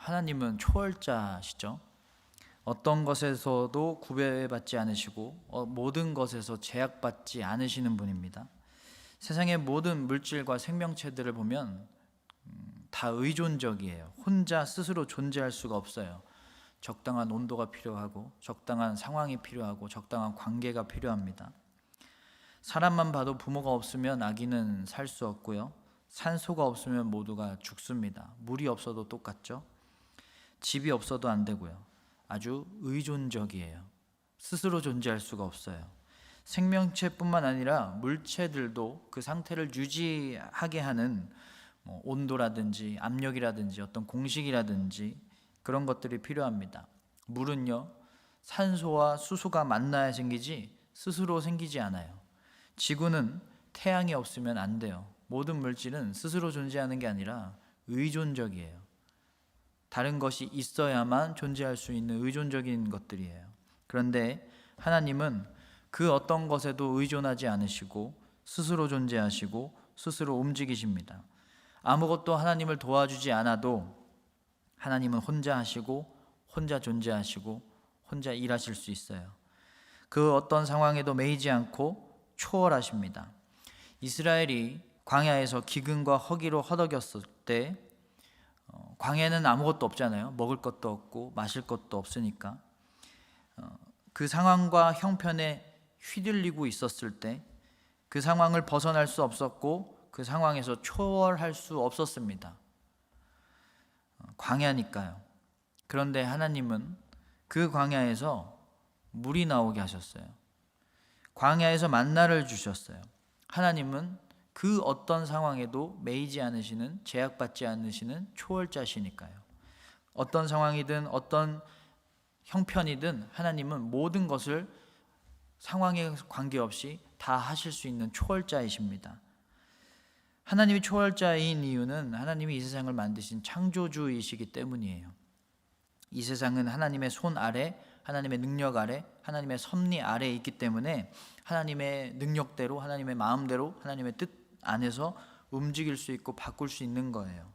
하나님은 초월자시죠. 어떤 것에서도 구별받지 않으시고 모든 것에서 제약받지 않으시는 분입니다. 세상의 모든 물질과 생명체들을 보면 다 의존적이에요. 혼자 스스로 존재할 수가 없어요. 적당한 온도가 필요하고 적당한 상황이 필요하고 적당한 관계가 필요합니다. 사람만 봐도 부모가 없으면 아기는 살 수 없고요. 산소가 없으면 모두가 죽습니다. 물이 없어도 똑같죠. 집이 없어도 안 되고요. 아주 의존적이에요. 스스로 존재할 수가 없어요. 생명체뿐만 아니라 물체들도 그 상태를 유지하게 하는 온도라든지 압력이라든지 어떤 공식이라든지 그런 것들이 필요합니다. 물은요, 산소와 수소가 만나야 생기지 스스로 생기지 않아요. 지구는 태양이 없으면 안 돼요. 모든 물질은 스스로 존재하는 게 아니라 의존적이에요. 다른 것이 있어야만 존재할 수 있는 의존적인 것들이에요. 그런데 하나님은 그 어떤 것에도 의존하지 않으시고 스스로 존재하시고 스스로 움직이십니다. 아무것도 하나님을 도와주지 않아도 하나님은 혼자 하시고 혼자 존재하시고 혼자 일하실 수 있어요. 그 어떤 상황에도 매이지 않고 초월하십니다. 이스라엘이 광야에서 기근과 허기로 허덕였을 때 광야에는 아무것도 없잖아요. 먹을 것도 없고 마실 것도 없으니까 그 상황과 형편에 휘둘리고 있었을 때 그 상황을 벗어날 수 없었고 그 상황에서 초월할 수 없었습니다. 광야니까요. 그런데 하나님은 그 광야에서 물이 나오게 하셨어요. 광야에서 만나를 주셨어요. 하나님은 그 어떤 상황에도 매이지 않으시는, 제약받지 않으시는 초월자시니까요. 어떤 상황이든 어떤 형편이든 하나님은 모든 것을 상황에 관계없이 다 하실 수 있는 초월자이십니다. 하나님이 초월자인 이유는 하나님이 이 세상을 만드신 창조주이시기 때문이에요. 이 세상은 하나님의 손 아래, 하나님의 능력 아래, 하나님의 섭리 아래에 있기 때문에 하나님의 능력대로, 하나님의 마음대로, 하나님의 뜻 안에서 움직일 수 있고 바꿀 수 있는 거예요.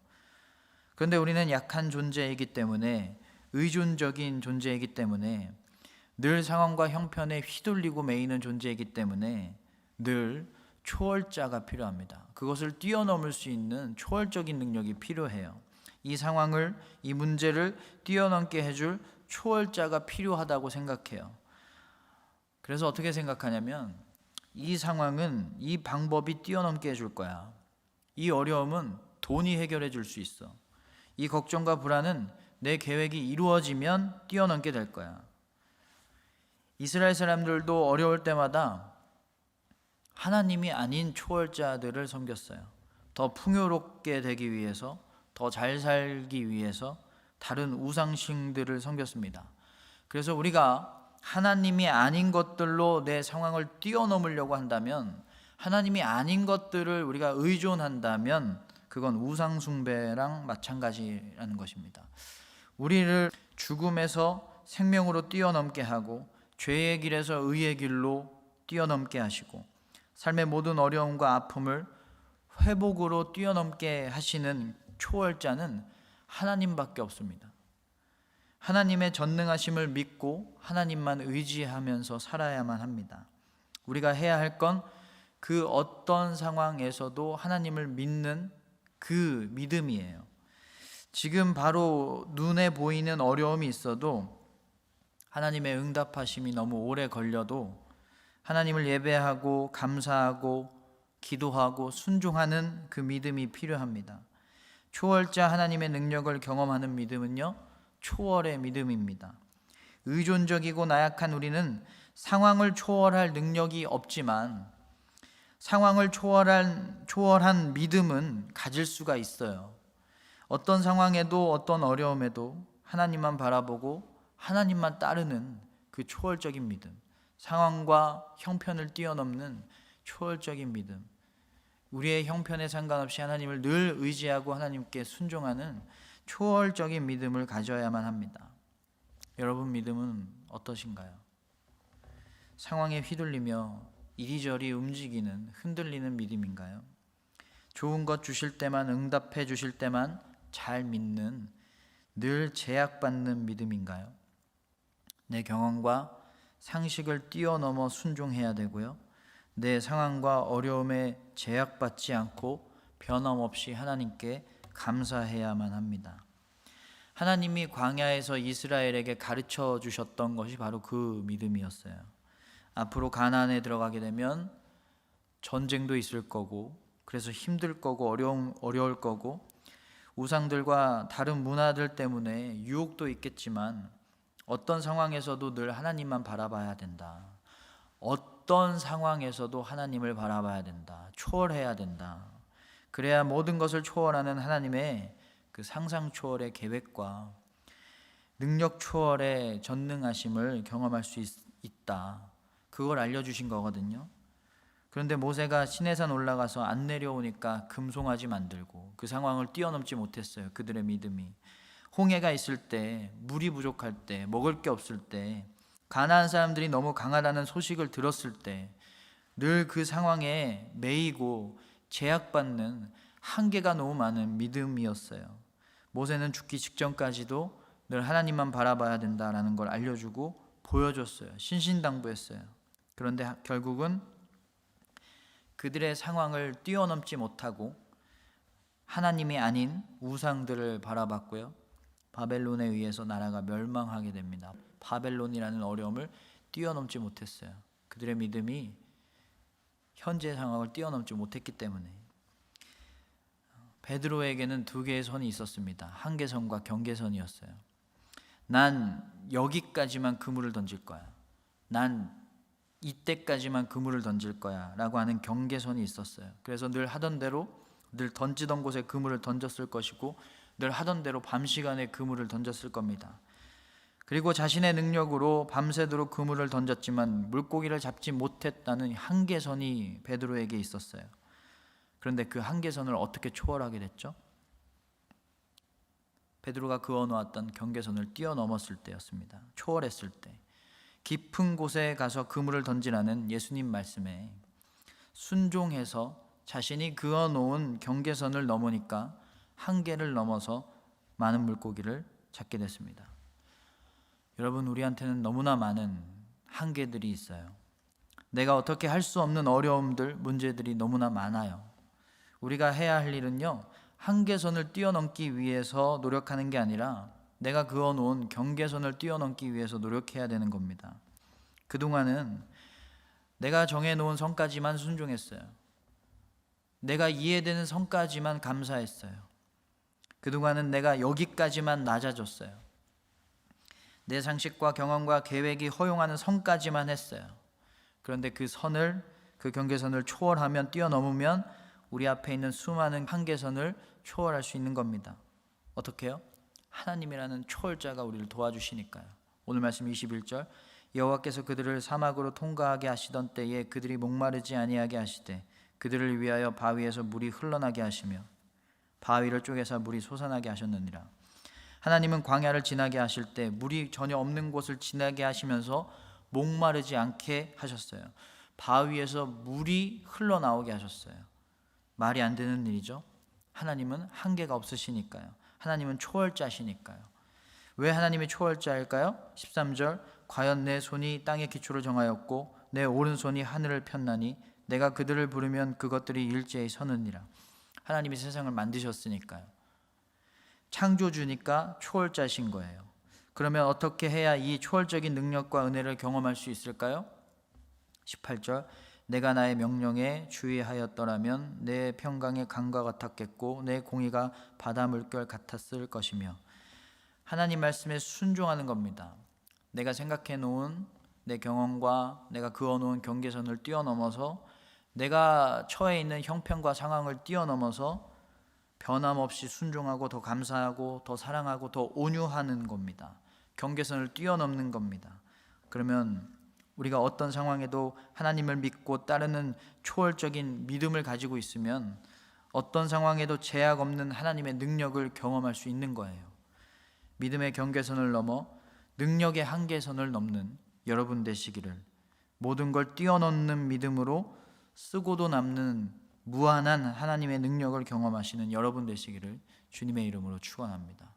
그런데 우리는 약한 존재이기 때문에, 의존적인 존재이기 때문에, 늘 상황과 형편에 휘둘리고 매이는 존재이기 때문에 늘 초월자가 필요합니다. 그것을 뛰어넘을 수 있는 초월적인 능력이 필요해요. 이 상황을, 이 문제를 뛰어넘게 해줄 초월자가 필요하다고 생각해요. 그래서 어떻게 생각하냐면 이 상황은 이 방법이 뛰어넘게 해줄 거야. 이 어려움은 돈이 해결해 줄 수 있어. 이 걱정과 불안은 내 계획이 이루어지면 뛰어넘게 될 거야. 이스라엘 사람들도 어려울 때마다 하나님이 아닌 초월자들을 섬겼어요. 더 풍요롭게 되기 위해서, 더 잘 살기 위해서 다른 우상신들을 섬겼습니다. 그래서 우리가 하나님이 아닌 것들로 내 상황을 뛰어넘으려고 한다면, 하나님이 아닌 것들을 우리가 의존한다면 그건 우상숭배랑 마찬가지라는 것입니다. 우리를 죽음에서 생명으로 뛰어넘게 하고 죄의 길에서 의의 길로 뛰어넘게 하시고 삶의 모든 어려움과 아픔을 회복으로 뛰어넘게 하시는 초월자는 하나님밖에 없습니다. 하나님의 전능하심을 믿고 하나님만 의지하면서 살아야만 합니다. 우리가 해야 할 건 그 어떤 상황에서도 하나님을 믿는 그 믿음이에요. 지금 바로 눈에 보이는 어려움이 있어도 하나님의 응답하심이 너무 오래 걸려도 하나님을 예배하고 감사하고 기도하고 순종하는 그 믿음이 필요합니다. 초월자 하나님의 능력을 경험하는 믿음은요, 초월의 믿음입니다. 의존적이고 나약한 우리는 상황을 초월할 능력이 없지만 상황을 초월한 믿음은 가질 수가 있어요. 어떤 상황에도 어떤 어려움에도 하나님만 바라보고 하나님만 따르는 그 초월적인 믿음, 상황과 형편을 뛰어넘는 초월적인 믿음, 우리의 형편에 상관없이 하나님을 늘 의지하고 하나님께 순종하는 초월적인 믿음을 가져야만 합니다. 여러분 믿음은 어떠신가요? 상황에 휘둘리며 이리저리 움직이는, 흔들리는 믿음인가요? 좋은 것 주실 때만, 응답해 주실 때만 잘 믿는, 늘 제약받는 믿음인가요? 내 경험과 상식을 뛰어넘어 순종해야 되고요. 내 상황과 어려움에 제약받지 않고 변함없이 하나님께 감사해야만 합니다. 하나님이 광야에서 이스라엘에게 가르쳐 주셨던 것이 바로 그 믿음이었어요. 앞으로 가나안에 들어가게 되면 전쟁도 있을 거고, 그래서 힘들 거고 어려울 거고, 우상들과 다른 문화들 때문에 유혹도 있겠지만 어떤 상황에서도 늘 하나님만 바라봐야 된다. 어떤 상황에서도 하나님을 바라봐야 된다. 초월해야 된다. 그래야 모든 것을 초월하는 하나님의 그 상상 초월의 계획과 능력 초월의 전능하심을 경험할 수 있다. 그걸 알려주신 거거든요. 그런데 모세가 시내산 올라가서 안 내려오니까 금송아지 만들고 그 상황을 뛰어넘지 못했어요. 그들의 믿음이. 홍해가 있을 때, 물이 부족할 때, 먹을 게 없을 때, 가나안 사람들이 너무 강하다는 소식을 들었을 때 늘 그 상황에 매이고 제약받는 한계가 너무 많은 믿음이었어요. 모세는 죽기 직전까지도 늘 하나님만 바라봐야 된다라는 걸 알려주고 보여줬어요. 신신당부했어요. 그런데 결국은 그들의 상황을 뛰어넘지 못하고 하나님이 아닌 우상들을 바라봤고요. 바벨론에 의해서 나라가 멸망하게 됩니다. 바벨론이라는 어려움을 뛰어넘지 못했어요. 그들의 믿음이 현재 상황을 뛰어넘지 못했기 때문에. 베드로에게는 두 개의 선이 있었습니다. 한계선과 경계선이었어요. 난 여기까지만 그물을 던질 거야. 난 이때까지만 그물을 던질 거야 라고 하는 경계선이 있었어요. 그래서 늘 하던 대로, 늘 던지던 곳에 그물을 던졌을 것이고 늘 하던 대로 밤 시간에 그물을 던졌을 겁니다. 그리고 자신의 능력으로 밤새도록 그물을 던졌지만 물고기를 잡지 못했다는 한계선이 베드로에게 있었어요. 그런데 그 한계선을 어떻게 초월하게 됐죠? 베드로가 그어놓았던 경계선을 뛰어넘었을 때였습니다. 초월했을 때. 깊은 곳에 가서 그물을 던지라는 예수님 말씀에 순종해서 자신이 그어놓은 경계선을 넘으니까 한계를 넘어서 많은 물고기를 잡게 됐습니다. 여러분, 우리한테는 너무나 많은 한계들이 있어요. 내가 어떻게 할 수 없는 어려움들, 문제들이 너무나 많아요. 우리가 해야 할 일은요, 한계선을 뛰어넘기 위해서 노력하는 게 아니라 내가 그어놓은 경계선을 뛰어넘기 위해서 노력해야 되는 겁니다. 그동안은 내가 정해놓은 선까지만 순종했어요. 내가 이해되는 선까지만 감사했어요. 그동안은 내가 여기까지만 낮아졌어요. 내 상식과 경험과 계획이 허용하는 선까지만 했어요. 그런데 그 선을, 그 경계선을 초월하면, 뛰어넘으면 우리 앞에 있는 수많은 한계선을 초월할 수 있는 겁니다. 어떻게요? 하나님이라는 초월자가 우리를 도와주시니까요. 오늘 말씀 21절, 여호와께서 그들을 사막으로 통과하게 하시던 때에 그들이 목마르지 아니하게 하시되 그들을 위하여 바위에서 물이 흘러나게 하시며 바위를 쪼개서 물이 솟아나게 하셨느니라. 하나님은 광야를 지나게 하실 때 물이 전혀 없는 곳을 지나게 하시면서 목마르지 않게 하셨어요. 바위에서 물이 흘러나오게 하셨어요. 말이 안 되는 일이죠. 하나님은 한계가 없으시니까요. 하나님은 초월자시니까요. 왜 하나님이 초월자일까요? 13절, 과연 내 손이 땅의 기초를 정하였고 내 오른손이 하늘을 폈나니 내가 그들을 부르면 그것들이 일제히 서느니라. 하나님이 세상을 만드셨으니까요. 창조주니까 초월자신 거예요. 그러면 어떻게 해야 이 초월적인 능력과 은혜를 경험할 수 있을까요? 18절, 내가 나의 명령에 주의하였더라면 내 평강의 강과 같았겠고 내 공의가 바다 물결 같았을 것이며. 하나님 말씀에 순종하는 겁니다. 내가 생각해 놓은 내 경험과 내가 그어놓은 경계선을 뛰어넘어서 내가 처해 있는 형편과 상황을 뛰어넘어서 변함없이 순종하고 더 감사하고 더 사랑하고 더 온유하는 겁니다. 경계선을 뛰어넘는 겁니다. 그러면 우리가 어떤 상황에도 하나님을 믿고 따르는 초월적인 믿음을 가지고 있으면 어떤 상황에도 제약 없는 하나님의 능력을 경험할 수 있는 거예요. 믿음의 경계선을 넘어 능력의 한계선을 넘는 여러분 되시기를, 모든 걸 뛰어넘는 믿음으로 쓰고도 남는 무한한 하나님의 능력을 경험하시는 여러분 되시기를 주님의 이름으로 축원합니다.